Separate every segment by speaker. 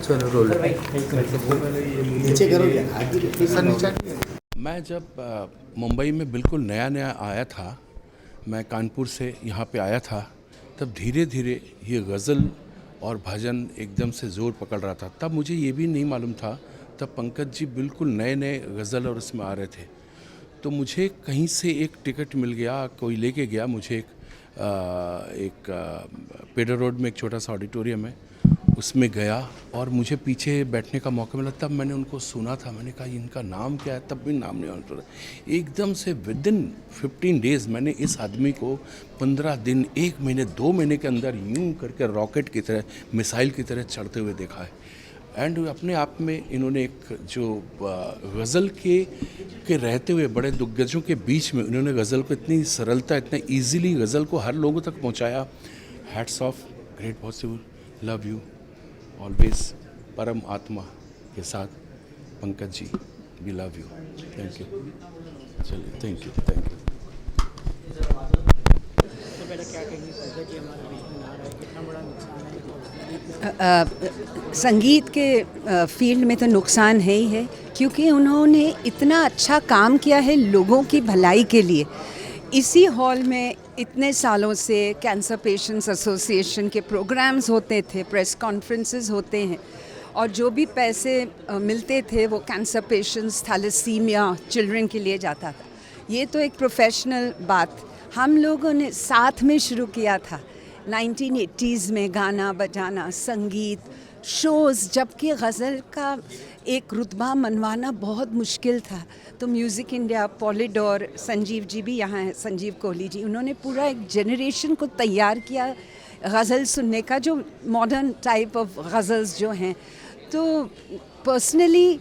Speaker 1: चलो रोल
Speaker 2: नीचे करोगे
Speaker 1: सर नीचे।
Speaker 3: मैं जब मुंबई में बिल्कुल नया नया आया था, मैं कानपुर से यहाँ पे आया था, तब धीरे धीरे ये गज़ल और भजन एकदम से ज़ोर पकड़ रहा था। तब मुझे ये भी नहीं मालूम था, तब पंकज जी बिल्कुल नए नए गज़ल और उसमें आ रहे थे। तो मुझे कहीं से एक टिकट मिल गया, कोई लेके गया मुझे एक पेडर रोड में एक छोटा सा ऑडिटोरियम है, उसमें गया और मुझे पीछे बैठने का मौका मिला। तब मैंने उनको सुना था, मैंने कहा इनका नाम क्या है, तब भी नाम नहीं मालूम था। एकदम से विदिन 15 डेज़ मैंने इस आदमी को 15 दिन, 1 महीने, 2 महीने के अंदर यूं करके रॉकेट की तरह, मिसाइल की तरह चढ़ते हुए देखा है। एंड अपने आप में इन्होंने एक जो गज़ल के रहते हुए बड़े दिग्गजों के बीच में इन्होंने गज़ल को इतनी सरलता, इतना ईजीली गज़ल को हर लोगों तक पहुंचाया। Hats off, great possible, love you always, परम आत्मा के साथ Pankaj ji, we love you, thank you. चलिए, थैंक यू, थैंक यू।
Speaker 4: संगीत के फील्ड में तो नुकसान है ही है, क्योंकि उन्होंने इतना अच्छा काम किया है लोगों की भलाई के लिए। इसी हॉल में इतने सालों से कैंसर पेशेंट्स एसोसिएशन के प्रोग्राम्स होते थे, प्रेस कॉन्फ्रेंसेस होते हैं, और जो भी पैसे मिलते थे वो कैंसर पेशेंट्स, थैलेसीमिया चिल्ड्रन के लिए जाता था। ये तो एक प्रोफेशनल बात हम लोगों ने साथ में शुरू किया था 1980s में, गाना बजाना, संगीत, शोज़, जबकि गज़ल का एक रुतबा मनवाना बहुत मुश्किल था। तो music India, Polydor, Sanjeev ji भी यहाँ हैं, संजीव कोहली जी, उन्होंने पूरा एक जनरेशन को तैयार किया गज़ल सुनने का, जो मॉडर्न टाइप ऑफ गज़ल्स जो हैं। तो पर्सनली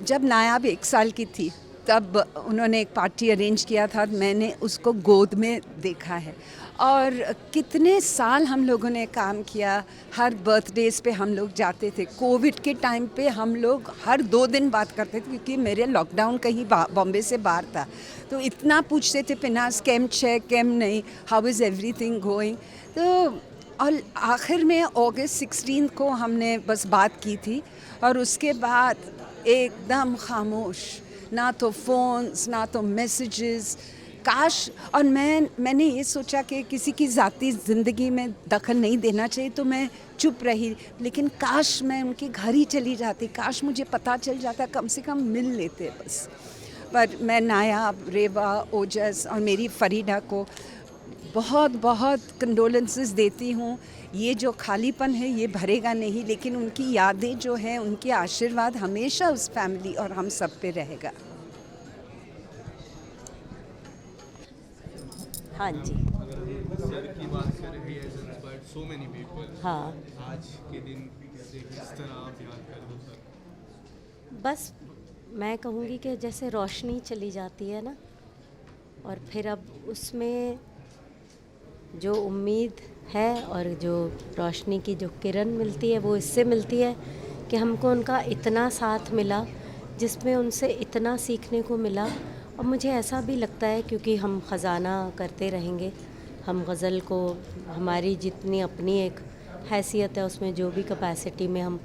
Speaker 4: जब नायाब 1 साल की थी तब उन्होंने एक पार्टी अरेंज किया था, मैंने उसको गोद में देखा है। और कितने साल हम लोगों ने काम किया, हर बर्थडेज़ पे हम लोग जाते थे। कोविड के टाइम पे हम लोग हर 2 दिन बात करते थे, क्योंकि मेरे लॉकडाउन कहीं बॉम्बे से बाहर था। तो इतना पूछते थे, पिनास केम छे, केम नहीं, हाउ इज़ एवरीथिंग गोइंग। तो और आखिर में अगस्त 16 को हमने बस बात की थी, और उसके बाद एकदम खामोश, ना तो फ़ोन्स, ना तो मैसेजेस। काश, और मैंने ये सोचा कि किसी की ज़ाती ज़िंदगी में दखल नहीं देना चाहिए, तो मैं चुप रही। लेकिन काश मैं उनके घर ही चली जाती, काश मुझे पता चल जाता, कम से कम मिल लेते बस। पर मैं नायाब, रेवा, ओजस और मेरी फरीदा को बहुत बहुत कंडोलेंसेस देती हूँ। ये जो खालीपन है ये भरेगा नहीं, लेकिन उनकी यादें जो हैं, उनके आशीर्वाद हमेशा उस फैमिली और हम सब पे रहेगा।
Speaker 5: हाँ जी,
Speaker 6: सर की बात करें, he has inspired so many people.
Speaker 5: हाँ,
Speaker 6: आज के दिन से किस तरह आप याद कर दो सर?
Speaker 5: बस मैं कहूँगी कि जैसे रोशनी चली जाती है ना, और फिर अब उसमें जो उम्मीद है और जो रोशनी की जो किरण मिलती है वो इससे मिलती है कि हमको उनका इतना साथ मिला, जिसमें उनसे इतना सीखने को मिला। और मुझे ऐसा भी लगता है, क्योंकि हम ख़जाना करते रहेंगे, हम गज़ल को, हमारी जितनी अपनी एक हैसियत है उसमें जो भी कैपेसिटी में, हम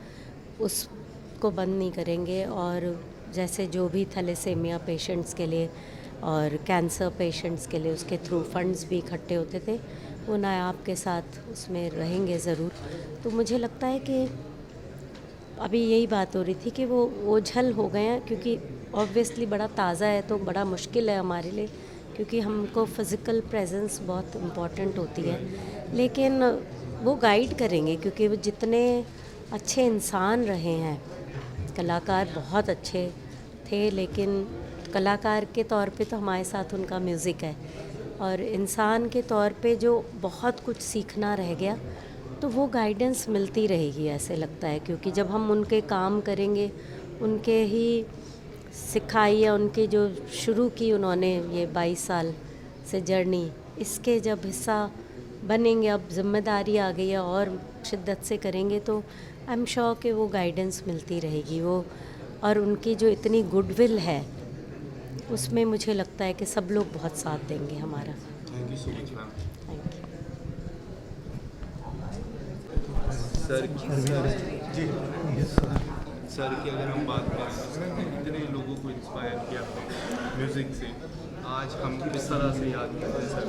Speaker 5: उसको बंद नहीं करेंगे। और जैसे जो भी थैलेसेमिया पेशेंट्स के लिए और कैंसर पेशेंट्स के लिए उसके थ्रू फंड्स भी इकट्ठे होते थे, वो नायाब के साथ उसमें रहेंगे ज़रूर। तो मुझे लगता है कि अभी यही बात हो रही थी कि वो ओझल हो गए हैं, क्योंकि ऑब्वियसली बड़ा ताज़ा है तो बड़ा मुश्किल है हमारे लिए, क्योंकि हमको फ़िज़िकल प्रेजेंस बहुत इम्पॉर्टेंट होती है। लेकिन वो गाइड करेंगे, क्योंकि वो जितने अच्छे इंसान रहे हैं, कलाकार बहुत अच्छे थे, लेकिन कलाकार के तौर पे तो हमारे साथ उनका म्यूज़िक है, और इंसान के तौर पे जो बहुत कुछ सीखना रह गया, तो वो गाइडेंस मिलती रहेगी ऐसे लगता है। क्योंकि जब हम उनके काम करेंगे, उनके ही सिखाई या उनके जो शुरू की उन्होंने ये 22 साल से जर्नी, इसके जब हिस्सा बनेंगे, अब जिम्मेदारी आ गई है और शिद्दत से करेंगे, तो आई एम श्योर कि वो गाइडेंस मिलती रहेगी। वो और उनकी जो इतनी गुडविल है, उसमें मुझे लगता है कि सब लोग बहुत साथ देंगे हमारा।
Speaker 6: Thank you so much ma'am.
Speaker 5: Thank you.
Speaker 6: Sir की अगर हम बात करें तो कितने लोगों को इंस्पायर किया म्यूज़िक से, आज हम किस तरह से याद करते हैं सर?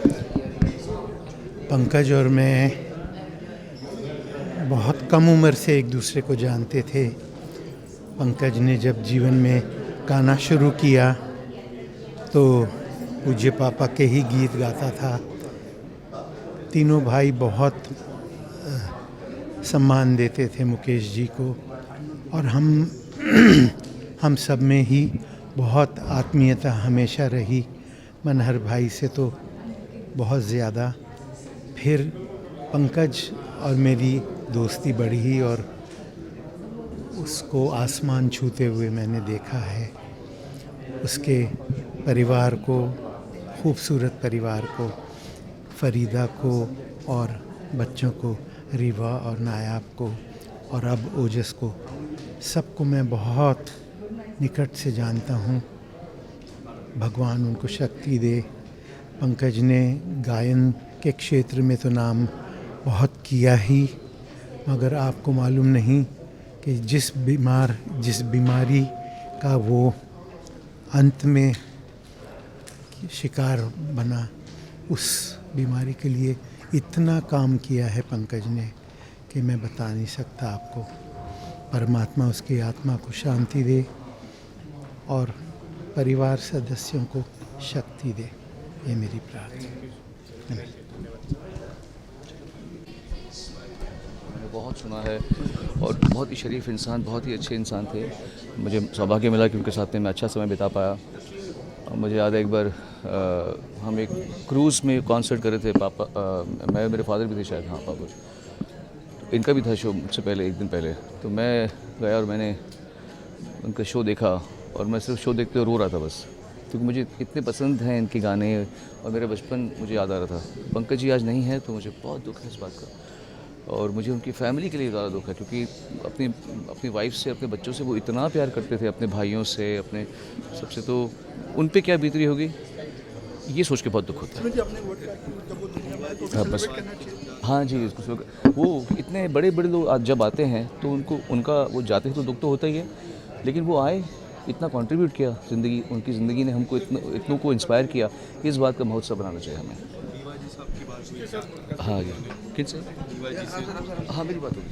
Speaker 2: पंकज और मैं बहुत कम उम्र से एक दूसरे को जानते थे। पंकज ने जब जीवन में गाना शुरू किया तो पूज्य पापा के ही गीत गाता था। तीनों भाई बहुत सम्मान देते थे मुकेश जी को, और हम सब में ही बहुत आत्मीयता हमेशा रही। मनहर भाई से तो बहुत ज़्यादा। फिर पंकज और मेरी दोस्ती बढ़ी और उसको आसमान छूते हुए मैंने देखा है। उसके परिवार को, खूबसूरत परिवार को, फरीदा को और बच्चों को, रीवा और नायाब को और अब ओजस को, सबको मैं बहुत निकट से जानता हूँ। भगवान उनको शक्ति दे। पंकज ने गायन के क्षेत्र में तो नाम बहुत किया ही, मगर आपको मालूम नहीं कि जिस बीमारी का वो अंत में शिकार बना, उस बीमारी के लिए इतना काम किया है पंकज ने कि मैं बता नहीं सकता आपको। परमात्मा उसकी आत्मा को शांति दे और परिवार सदस्यों को शक्ति दे, ये मेरी प्रार्थना।
Speaker 1: मैंने बहुत सुना है और बहुत ही शरीफ इंसान, बहुत ही अच्छे इंसान थे। मुझे सौभाग्य मिला कि उनके साथ में मैं अच्छा समय बिता पाया। मुझे याद है एक बार हम एक क्रूज़ में कॉन्सर्ट कर रहे थे, पापा मैं, मेरे फादर भी थे शायद, हाँ पापा, इनका भी था शो मुझसे पहले, एक दिन पहले। तो मैं गया और मैंने उनका शो देखा और मैं सिर्फ शो देखते हुए रो रहा था बस, क्योंकि मुझे इतने पसंद हैं इनके गाने और मेरा बचपन मुझे याद आ रहा था। पंकज जी आज नहीं है तो मुझे बहुत दुख है इस बात का, और मुझे उनकी फ़ैमिली के लिए ज़्यादा दुख है, क्योंकि अपनी वाइफ से, अपने बच्चों से वो इतना प्यार करते थे, अपने भाइयों से, अपने सबसे। तो उन पे क्या बीत रही होगी ये सोच के बहुत दुख होता है। हाँ बस, हाँ जी, वो इतने बड़े बड़े लोग जब आते हैं तो उनका वो जाते हैं तो दुख तो होता ही है, लेकिन वो आए, इतना कंट्रीब्यूट किया ज़िंदगी, उनकी ज़िंदगी ने हमको इतनों को इंस्पायर किया। इस बात का महोत्सव बनाना चाहिए हमें। हाँ जी, किन से? हाँ मेरी बात होगी।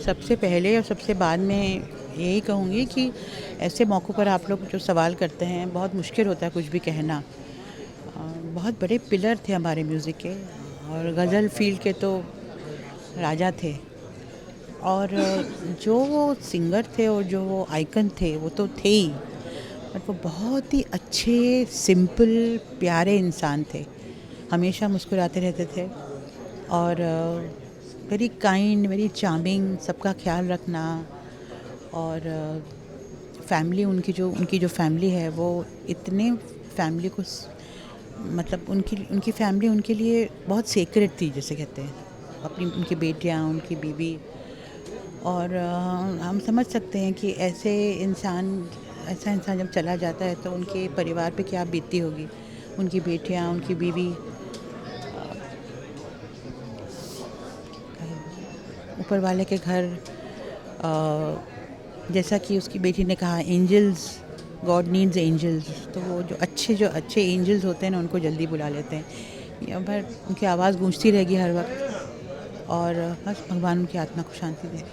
Speaker 7: सबसे पहले और सबसे बाद में यही कहूँगी कि ऐसे मौक़ों पर आप लोग जो सवाल करते हैं, बहुत मुश्किल होता है कुछ भी कहना। बहुत बड़े पिलर थे हमारे म्यूज़िक के, और गज़ल फील्ड के तो राजा थे, और जो वो सिंगर थे और जो वो आइकन थे वो तो थे ही, बट वो बहुत ही अच्छे, सिंपल, प्यारे इंसान थे। हमेशा मुस्कुराते रहते थे और वेरी काइंड, वेरी चार्मिंग, सबका ख्याल रखना। और फैमिली, उनकी जो फैमिली है वो इतने फैमिली को, मतलब उनकी फैमिली उनके लिए बहुत सेक्रेट थी, जैसे कहते हैं। उनकी बेटियां, उनकी बीवी, और हम समझ सकते हैं कि ऐसा इंसान जब चला जाता है तो उनके परिवार पे क्या बीतती होगी। उनकी बेटियां, उनकी बीवी, ऊपर वाले के घर, जैसा कि उसकी बेटी ने कहा, एंजल्स, गॉड नीड्स एंजल्स। तो वो जो अच्छे एंजल्स होते हैं ना, उनको जल्दी बुला लेते हैं। या पर उनकी आवाज़ गूंजती रहेगी हर वक्त, और बस भगवान उनकी आत्मा को शांति दे।